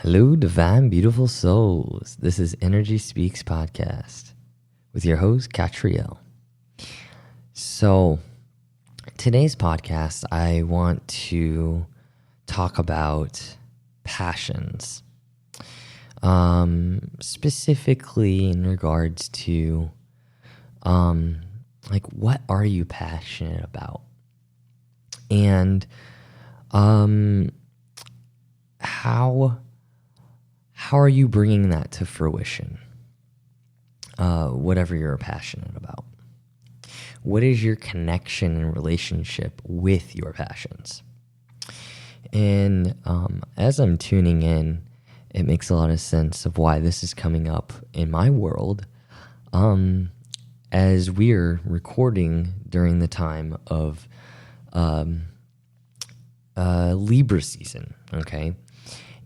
Hello, divine, beautiful souls. This is Energy Speaks Podcast with your host, Catriel. So, today's podcast, I want to talk about passions, specifically in regards to, what are you passionate about? And, how are you bringing that to fruition? Whatever you're passionate about. What is your connection and relationship with your passions? And as I'm tuning in, it makes a lot of sense of why this is coming up in my world as we're recording during the time of Libra season, okay?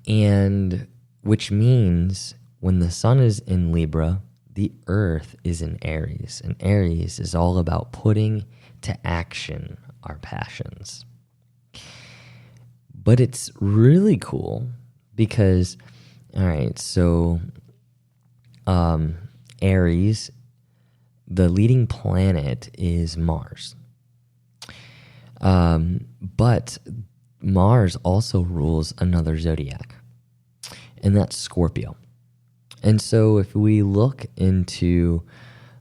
And which means when the sun is in Libra, the earth is in Aries. And Aries is all about putting to action our passions. But it's really cool because, all right, so Aries, the leading planet is Mars. But Mars also rules another zodiac, and that's Scorpio. And so if we look into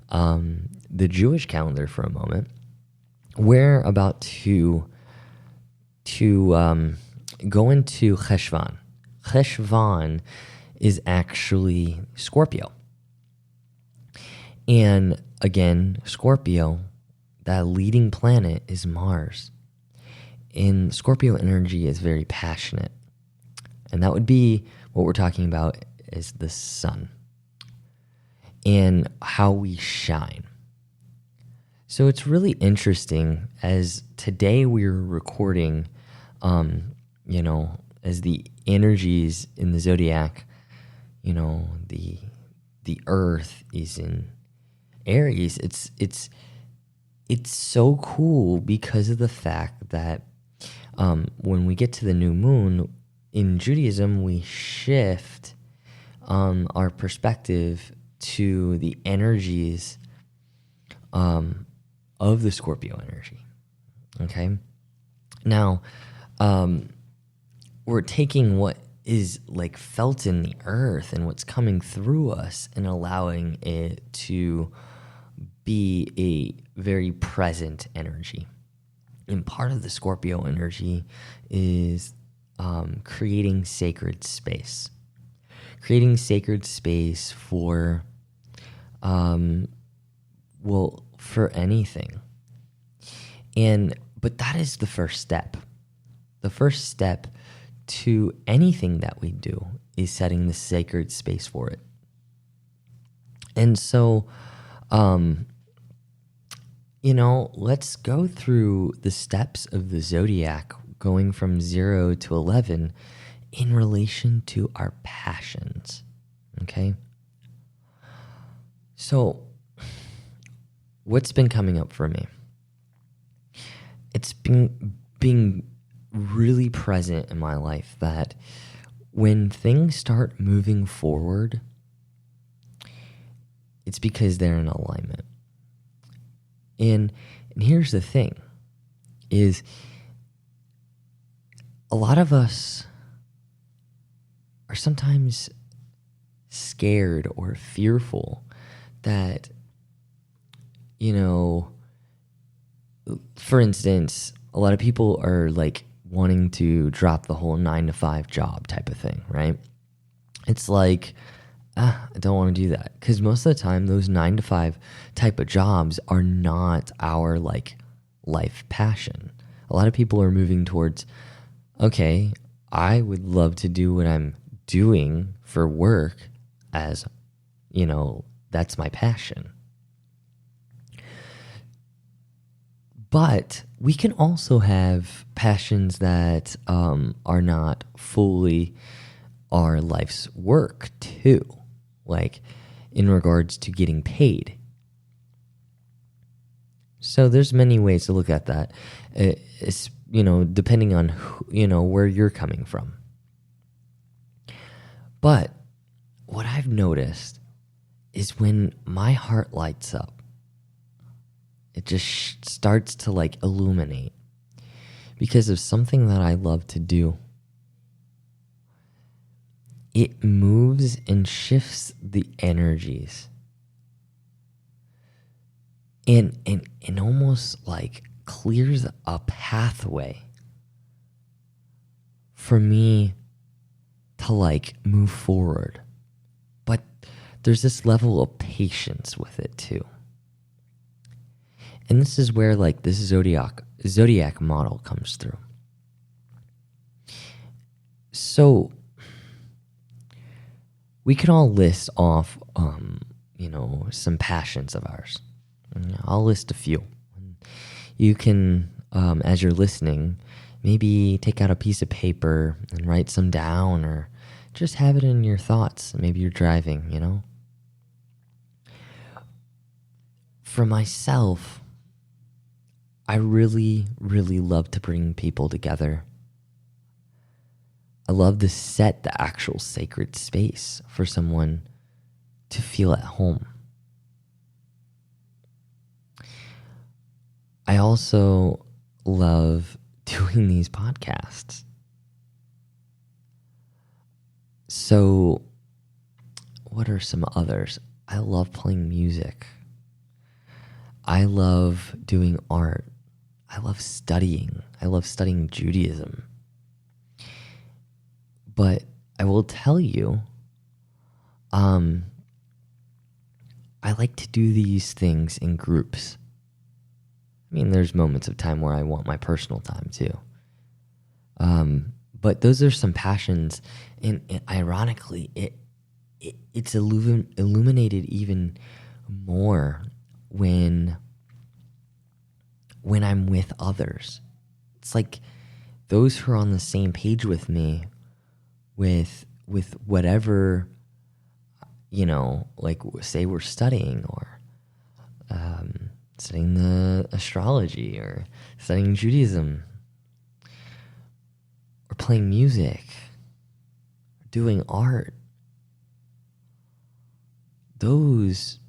the Jewish calendar for a moment, we're about to go into Cheshvan. Cheshvan is actually Scorpio. And again, Scorpio, that leading planet is Mars. And Scorpio energy is very passionate. And that would be what we're talking about is the sun and how we shine. So it's really interesting as today we're recording, as the energies in the zodiac, the earth is in Aries. It's so cool because of the fact that when we get to the new moon, in Judaism, we shift our perspective to the energies of the Scorpio energy. Okay? Now, we're taking what is like felt in the earth and what's coming through us and allowing it to be a very present energy. And part of the Scorpio energy is creating sacred space. Creating sacred space for, for anything. But that is the first step. The first step to anything that we do is setting the sacred space for it. And so, let's go through the steps of the zodiac going from 0 to 11 in relation to our passions, okay? So, what's been coming up for me? It's been being really present in my life that when things start moving forward, it's because they're in alignment. And here's the thing, is a lot of us are sometimes scared or fearful that, for instance, a lot of people are like wanting to drop the whole 9-to-5 job type of thing, right? It's like, I don't want to do that because most of the time those 9-to-5 type of jobs are not our life passion. A lot of people are moving towards, okay, I would love to do what I'm doing for work as, that's my passion. But we can also have passions that are not fully our life's work too, like in regards to getting paid. So there's many ways to look at that. It's, depending on where you're coming from. But what I've noticed is when my heart lights up, it just starts to like illuminate because of something that I love to do. It moves and shifts the energies and almost like clears a pathway for me to like move forward. But there's this level of patience with it too. And this is where like this zodiac model comes through. So we can all list off some passions of ours. I'll list a few. You can, as you're listening, maybe take out a piece of paper and write some down, or just have it in your thoughts. Maybe you're driving, For myself, I really, really love to bring people together. I love to set the actual sacred space for someone to feel at home. I also love doing these podcasts. So, what are some others? I love playing music. I love doing art. I love studying. I love studying Judaism. But I will tell you, I like to do these things in groups. I mean, there's moments of time where I want my personal time too. But those are some passions, and ironically, it's illuminated even more when I'm with others. It's like those who are on the same page with me, with whatever, like say we're studying or studying the astrology or studying Judaism or playing music or doing art. Those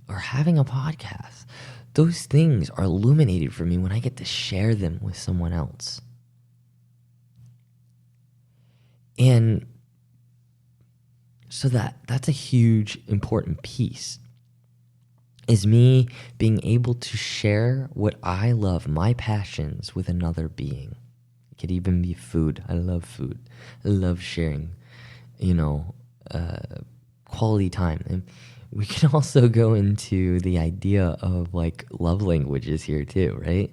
or having a podcast. Those things are illuminated for me when I get to share them with someone else. And so that's a huge, important piece, is me being able to share what I love, my passions, with another being. It could even be food. I love food. I love sharing, quality time. And we can also go into the idea of like love languages here too, right?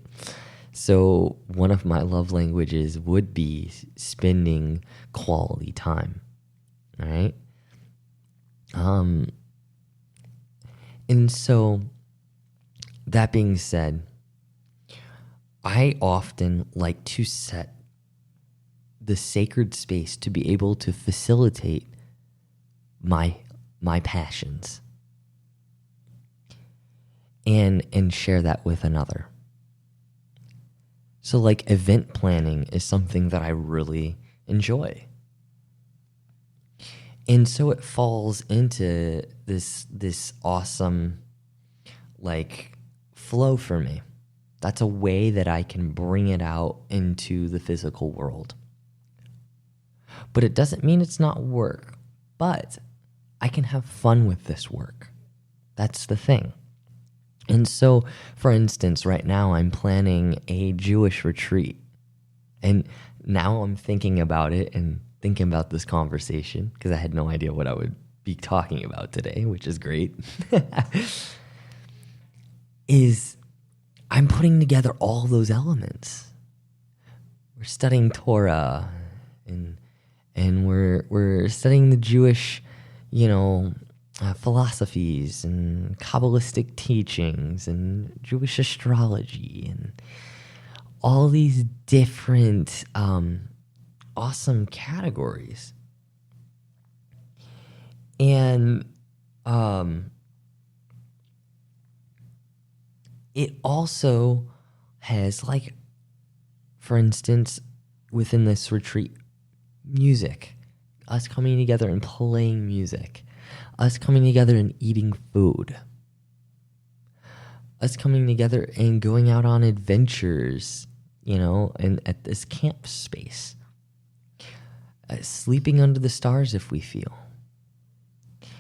So one of my love languages would be spending quality time, all right? And so that being said, I often like to set the sacred space to be able to facilitate my passions and share that with another. So like event planning is something that I really enjoy. And so it falls into this awesome like flow for me. That's a way that I can bring it out into the physical world. But it doesn't mean it's not work. But I can have fun with this work. That's the thing. And so, for instance, right now I'm planning a Jewish retreat. And now I'm thinking about it and thinking about this conversation because I had no idea what I would be talking about today, which is great. Is I'm putting together all those elements. We're studying Torah and we're studying the Jewish, philosophies and Kabbalistic teachings and Jewish astrology and all these different awesome categories. And it also has, like, for instance, within this retreat, music. us coming together and playing music, us coming together and eating food, us coming together and going out on adventures, and at this camp space, sleeping under the stars if we feel,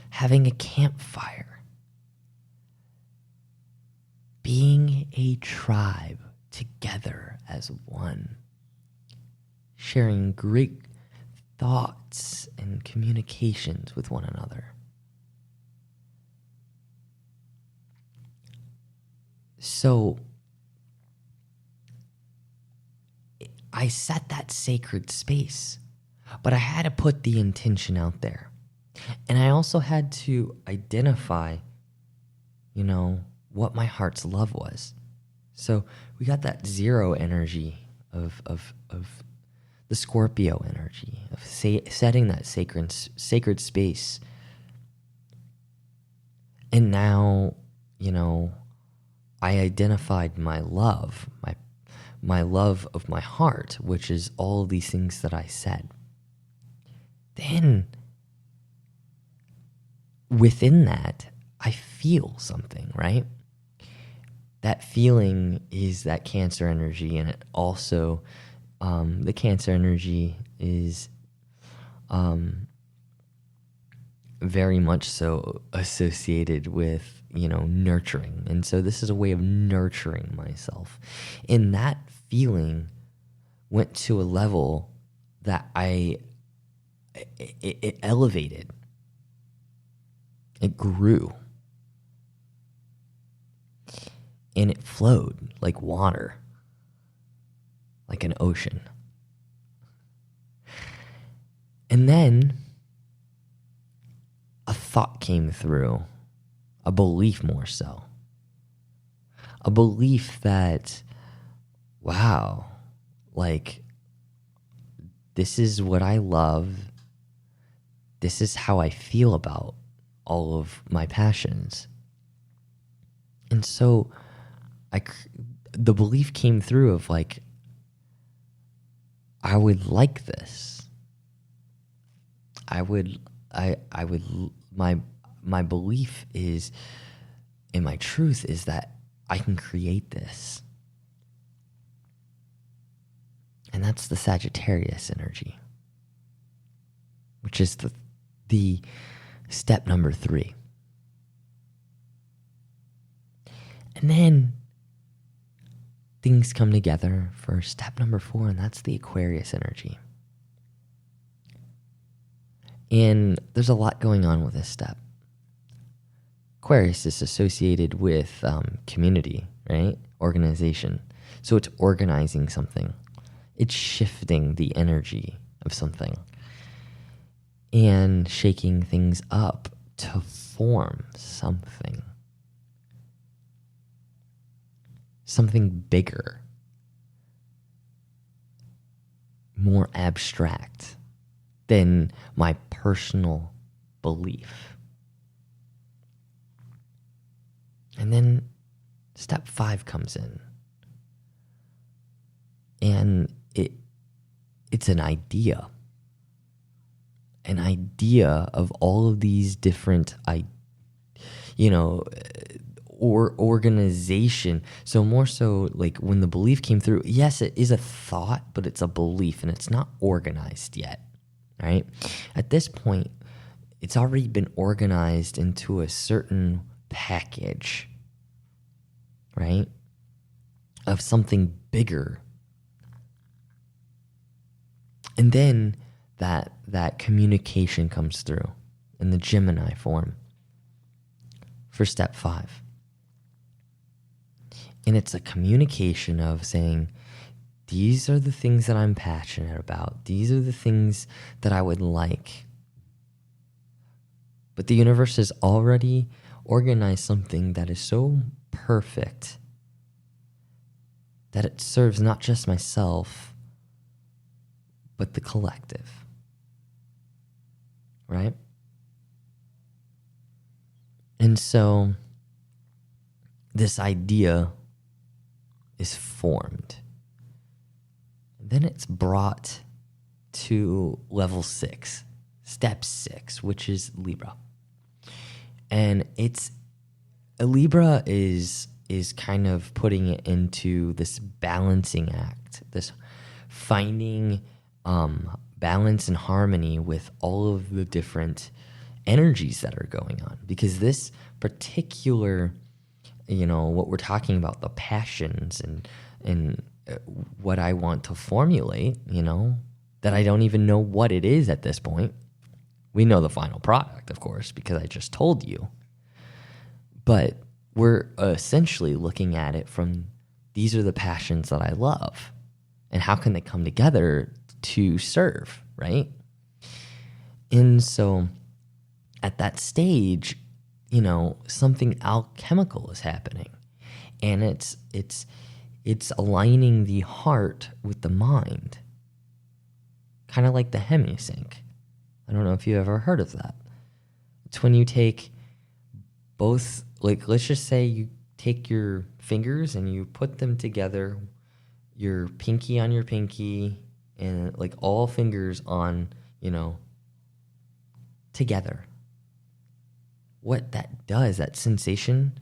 having a campfire, being a tribe together as one, sharing great thoughts and communications with one another. So I set that sacred space, but I had to put the intention out there. And I also had to identify, what my heart's love was. So we got that 0 energy of the Scorpio energy of setting that sacred space. And now, I identified my love, my love of my heart, which is all these things that I said. Then, within that, I feel something, right? That feeling is that Cancer energy, and it also, the Cancer energy is very much so associated with, nurturing. And so this is a way of nurturing myself. And that feeling went to a level that it elevated. It grew. And it flowed like water, like an ocean. And then a thought came through, a belief more so. A belief that, wow, like, this is what I love. This is how I feel about all of my passions. And so the belief came through of like, I would like this. My belief is, and my truth is that I can create this. And that's the Sagittarius energy, which is the step number 3. And then things come together for step number 4, and that's the Aquarius energy. And there's a lot going on with this step. Aquarius is associated with community, right? Organization. So it's organizing something. It's shifting the energy of something and shaking things up to form something. Something bigger, more abstract than my personal belief. And then step 5 comes in. And it's an idea. An idea of all of these different organization. So more so like when the belief came through, yes, it is a thought, but it's a belief and it's not organized yet, right? At this point, it's already been organized into a certain package, right? Of something bigger. And then that communication comes through in the Gemini form for step 5. And it's a communication of saying, these are the things that I'm passionate about. These are the things that I would like. But the universe has already organized something that is so perfect that it serves not just myself, but the collective. Right? And so this idea is formed. Then it's brought to level 6. step 6, which is Libra. And Libra is kind of putting it into this balancing act, this finding balance and harmony with all of the different energies that are going on. Because this particular, what we're talking about, the passions and what I want to formulate, that I don't even know what it is at this point. We know the final product, of course, because I just told you. But we're essentially looking at it from, these are the passions that I love. And how can they come together to serve, right? And so at that stage, something alchemical is happening. And it's aligning the heart with the mind. Kind of like the hemisync. I don't know if you ever heard of that. It's when you take both, like, let's just say you take your fingers and you put them together, your pinky on your pinky, and like all fingers on, together. What that does, that sensation,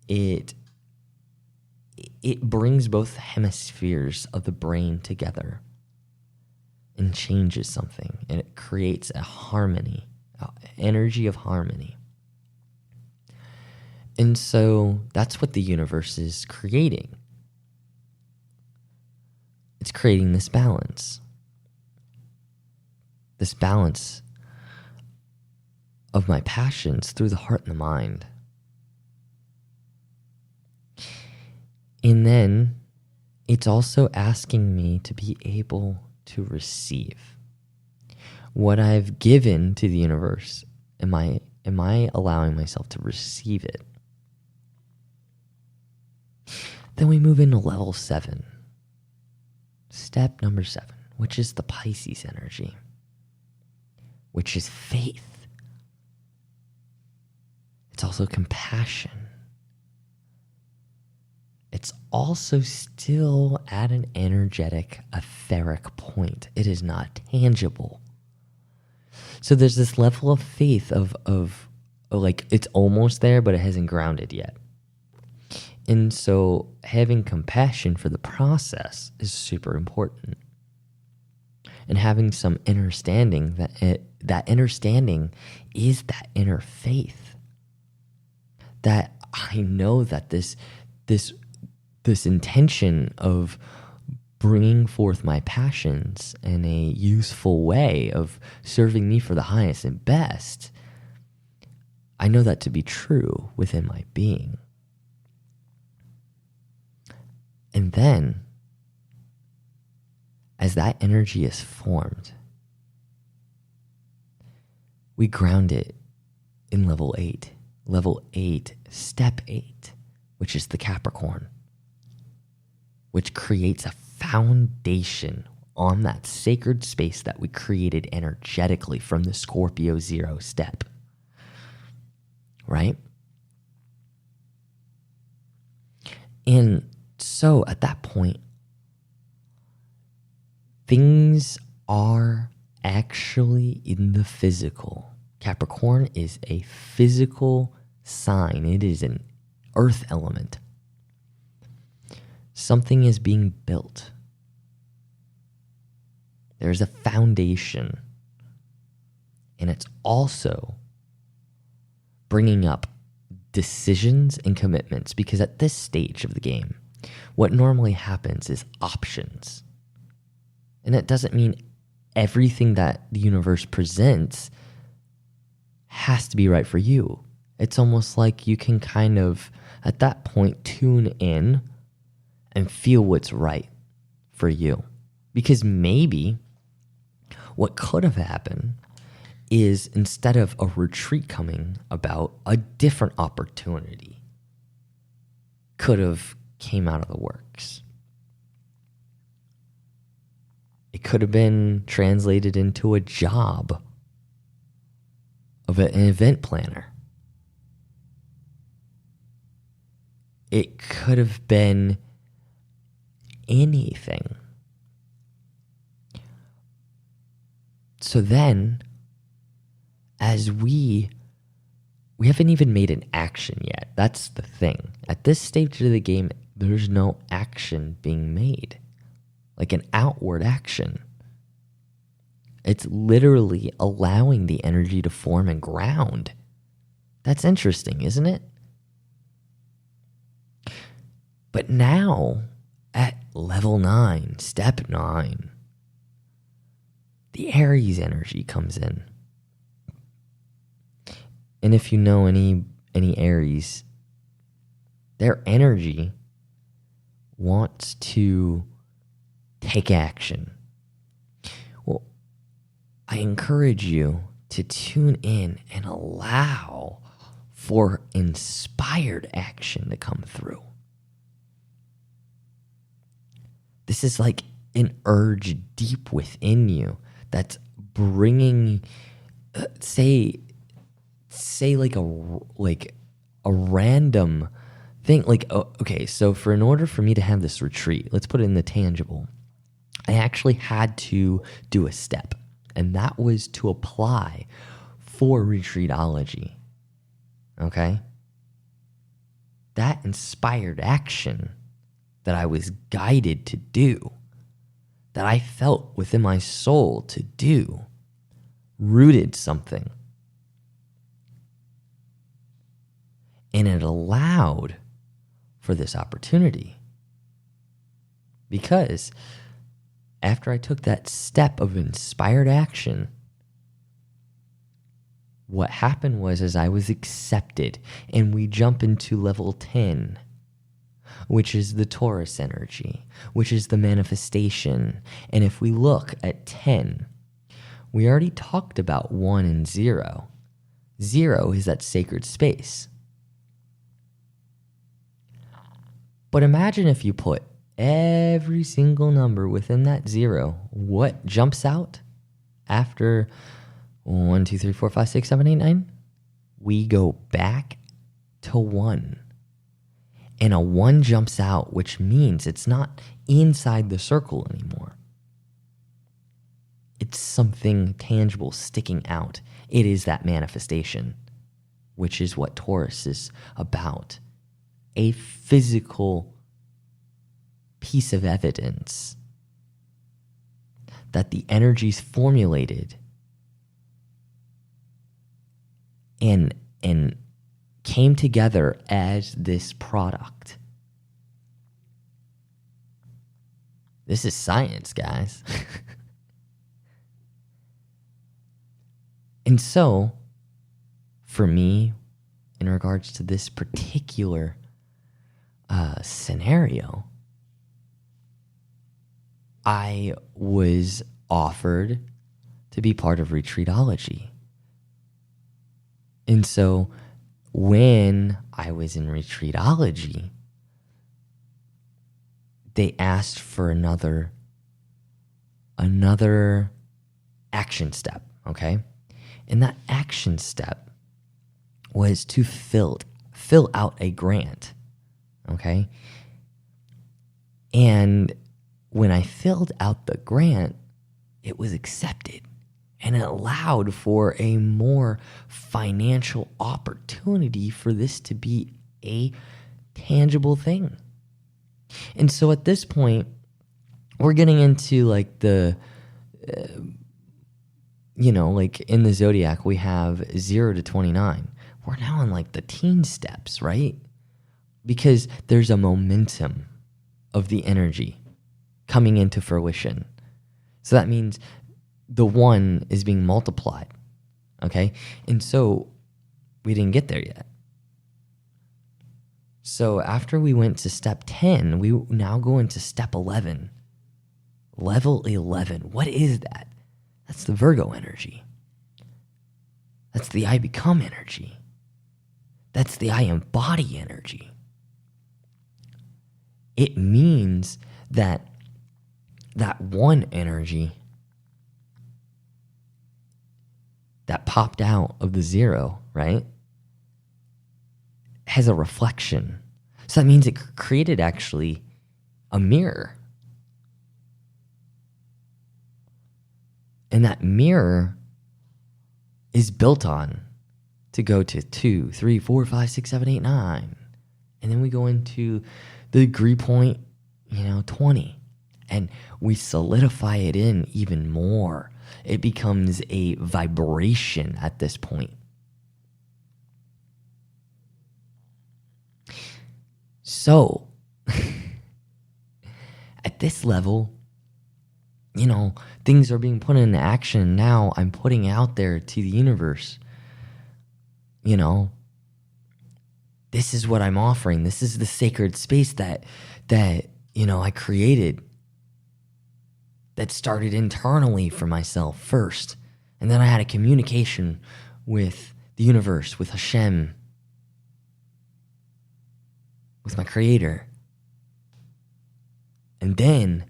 it brings both hemispheres of the brain together and changes something, and it creates a harmony, energy of harmony. And so that's what the universe is creating. It's creating this balance of my passions through the heart and the mind. And then it's also asking me to be able to receive what I've given to the universe. Am I allowing myself to receive it? Then we move into level 7. Step number 7, which is the Pisces energy, which is faith. It's also compassion. It's also still at an energetic, etheric point. It is not tangible. So there's this level of faith of like, it's almost there, but it hasn't grounded yet. And so having compassion for the process is super important. And having some understanding that understanding is that inner faith. That I know that this intention of bringing forth my passions in a useful way of serving me for the highest and best, I know that to be true within my being. And then, as that energy is formed, we ground it in level 8. Level 8, step 8, which is the Capricorn, which creates a foundation on that sacred space that we created energetically from the Scorpio 0 step. Right? And so at that point, things are actually in the physical. Capricorn is a physical sign. It is an earth element. Something is being built. There's a foundation. And it's also bringing up decisions and commitments, because at this stage of the game, what normally happens is options. And it doesn't mean everything that the universe presents has to be right for you. It's almost like you can kind of, at that point, tune in and feel what's right for you. Because maybe what could have happened is, instead of a retreat coming about, a different opportunity could have came out of the works. It could have been translated into a job of an event planner. It could have been anything. So then, as we haven't even made an action yet. That's the thing. At this stage of the game, there's no action being made, like an outward action. It's literally allowing the energy to form and ground. That's interesting, isn't it? But now, at level 9, step 9, the Aries energy comes in. And if you know any Aries, their energy wants to take action. Well, I encourage you to tune in and allow for inspired action to come through. This is like an urge deep within you that's bringing, say like a random thing. Like, okay, so in order for me to have this retreat, let's put it in the tangible, I actually had to do a step, and that was to apply for retreatology. Okay? That inspired action that I was guided to do, that I felt within my soul to do, rooted something. And it allowed for this opportunity. Because after I took that step of inspired action, what happened was I was accepted, and we jump into level 10, which is the Taurus energy, which is the manifestation. And if we look at 10, we already talked about 1 and 0. 0 is that sacred space. But imagine if you put every single number within that 0, what jumps out after 1, 2, 3, 4, 5, 6, 7, 8, 9? We go back to 1. And a 1 jumps out, which means it's not inside the circle anymore. It's something tangible sticking out. It is that manifestation, which is what Taurus is about. A physical piece of evidence that the energies formulated and came together as this product. This is science, guys. And so, for me, in regards to this particular scenario, I was offered to be part of retreatology. And so when I was in retreatology, they asked for another action step, okay? And that action step was to fill out a grant, okay? And when I filled out the grant, it was accepted. And it allowed for a more financial opportunity for this to be a tangible thing. And so at this point, we're getting into like the, like in the zodiac, we have 0 to 29. We're now in like the teen steps, right? Because there's a momentum of the energy coming into fruition. So that means the 1 is being multiplied, okay? And so we didn't get there yet. So after we went to step 10, we now go into step 11. Level 11. What is that? That's the Virgo energy. That's the I become energy. That's the I embody energy. It means that 1 energy that popped out of the 0, right, has a reflection. So that means it created actually a mirror. And that mirror is built on to go to 2, 3, 4, 5, 6, 7, 8, 9. And then we go into the degree point, 20. And we solidify it in even more. It becomes a vibration at this point. So, at this level, things are being put into action. Now I'm putting out there to the universe, this is what I'm offering. This is the sacred space that I created, that started internally for myself first. And then I had a communication with the universe, with Hashem, with my creator. And then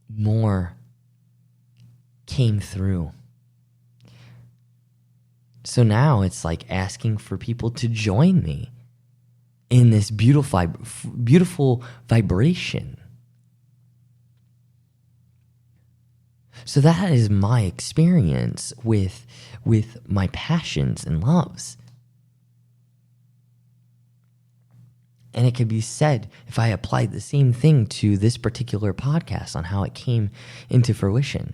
more came through. So now it's like asking for people to join me in this beautiful vibration. So that is my experience with my passions and loves. And it could be said, if I applied the same thing to this particular podcast on how it came into fruition.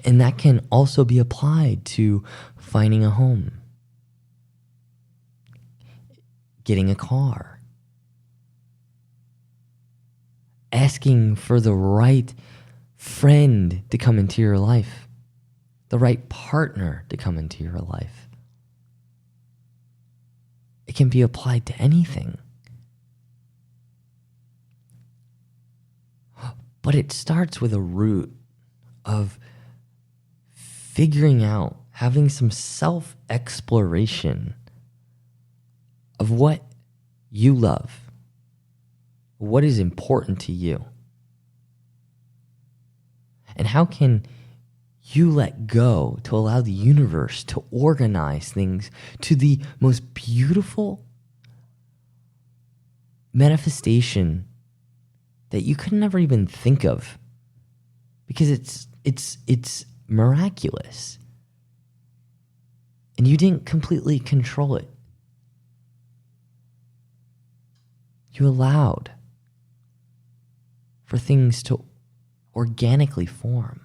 And that can also be applied to finding a home, getting a car, asking for the right friend to come into your life, the right partner to come into your life. It can be applied to anything. But it starts with a root of figuring out, having some self-exploration of what you love, what is important to you, and how can you let go to allow the universe to organize things to the most beautiful manifestation that you could never even think of, because it's miraculous and you didn't completely control it. You allowed for things to organically form.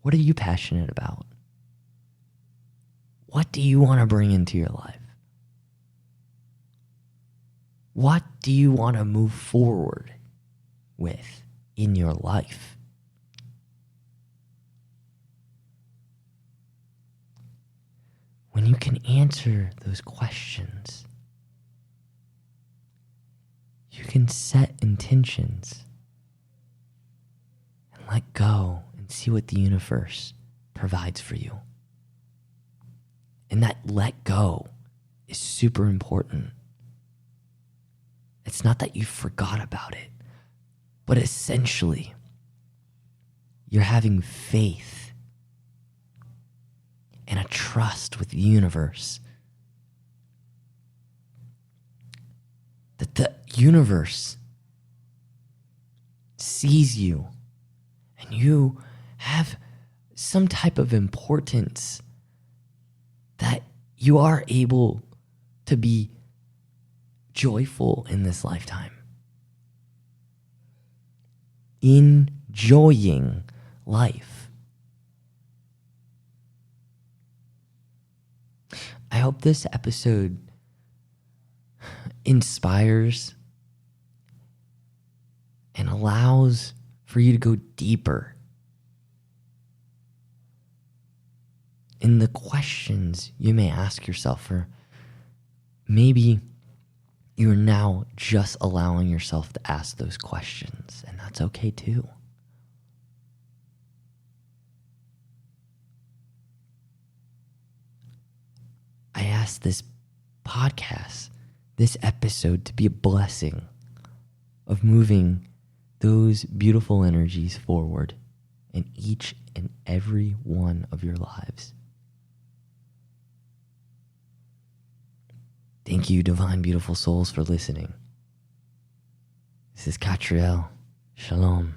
What are you passionate about? What do you want to bring into your life? What do you want to move forward with in your life? When you can answer those questions, you can set intentions and let go and see what the universe provides for you. And that let go is super important. It's not that you forgot about it, but essentially, you're having faith and a trust with the universe that the universe sees you and you have some type of importance, that you are able to be joyful in this lifetime, enjoying life. I hope this episode inspires and allows for you to go deeper in the questions you may ask yourself, or maybe you're now just allowing yourself to ask those questions, and that's okay too. I asked this podcast, this episode, to be a blessing of moving those beautiful energies forward in each and every one of your lives. Thank you, divine, beautiful souls, for listening. This is Catriel. Shalom.